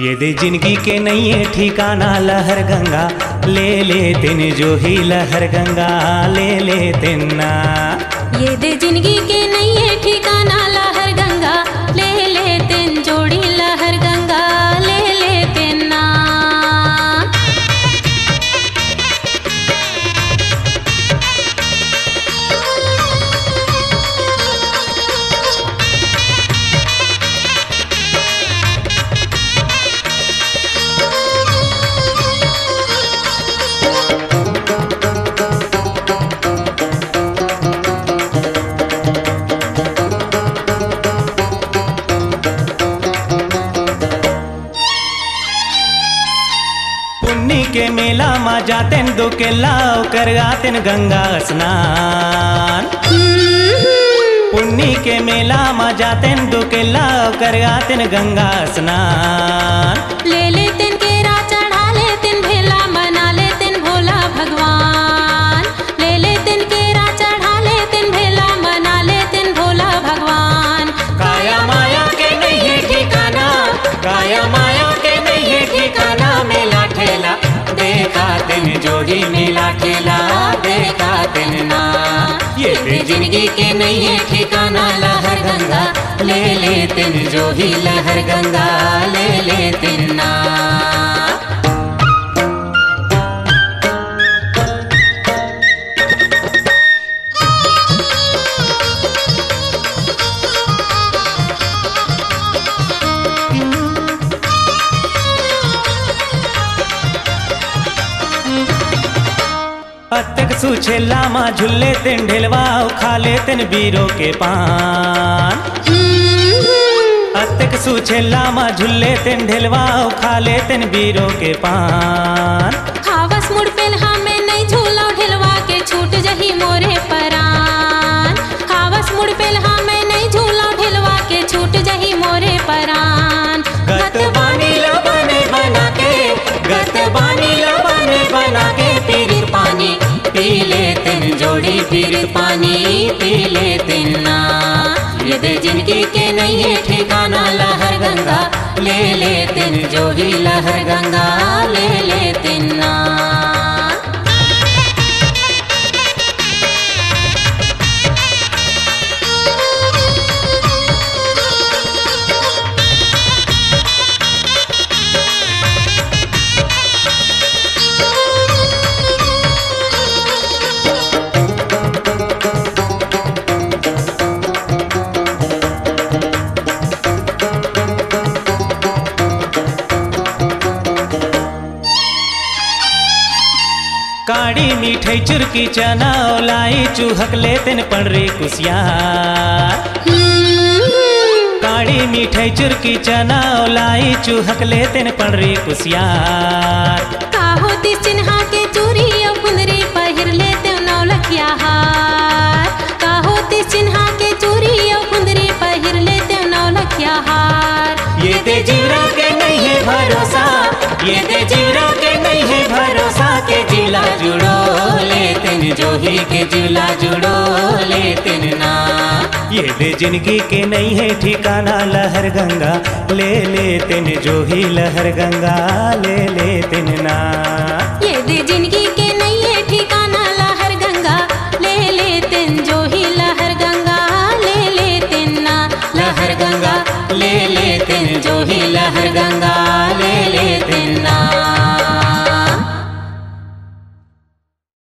ये दे जिंदगी के नहीं है ठिकाना लहर गंगा ले लेते न जो ही लहर गंगा ले लेते ना। ये दे जिंदगी के नहीं है ठिकाना लहर गंगा ले लेते न जोड़ी लहर गंगा ले लेते ना। के मेला मा जातेन दो केला कर गातेन गंगा स्नान। पुन्नी के मेला मा जातेन दो केला कर गातेन गंगा स्नान। ले लेतेन केरा चढ़ा लेतेन भेला मना लेतेन भोला भगवान। ले लेतेन केरा चढ़ा लेतेन भेला मना लेतेन भोला भगवान। काया माया के नहीं है ठिकाना, काया माया के नहीं है ठिकाना, मेला ठेला देखा तेन जोड़ी मेला ठेला देखा तेन ना। ये भी जिंदगी के नहीं है ठिकाना लहर गंगा ले लेते न जो ही लहर गंगा ले लेते ना। अतक सुछेला मा झुल्ले तेन ढेलवा खा लेतेन बीरो के पान। अतक सुछेला मा झुल्ले तेन ढेलवा खा लेतेन बीरो के पान। हावस मुड़ पेन हमें नहीं झूला ढेलवा के छूट जही मोरे परान। हावस मुड़ पेन हमें नहीं झूला ढेलवा के छूट जही मोरे परान। गत बानी लबने बना के, गत बानी लबने बना के पीर पानी पी लेते न जोड़ी पीर पानी पी लेते ना। ये दे जिंदगी के नहीं है ठिकाना लहर गंगा ले लेते न जो ही लहर गंगा ले लेते ना। काड़ी मीठई चुरकी चना ओलाई चूहक लेतेन पड़री कुसियार। काड़ी मीठई चुरकी चना ओलाई चूहक लेतेन पड़री कुसियार। का होती चिन्हा के चूरी और कुंदरी पहिर लेते नौलखिया हार। का होती चिन्हा के चूरी और कुंदरी पहिर लेते नौलखिया हार। ये दे जीवरा के नहीं है भरोसा, ये दे जीवरा के नहीं है भरोसा के जिला जुड़ो लेतेन जो ही के जिला जुड़ो लेतेन ना। ये दे जिंदगी के नहीं है ठिकाना लहर गंगा ले लेतेन जो ही लहर गंगा ले लेतेन ना। ये दे जिंदगी के नहीं है ठिकाना लहर गंगा ले लेतेन जो ही लहर गंगा ले लेतेन ना। लहर गंगा ले लेतेन जो ही लहर गंगा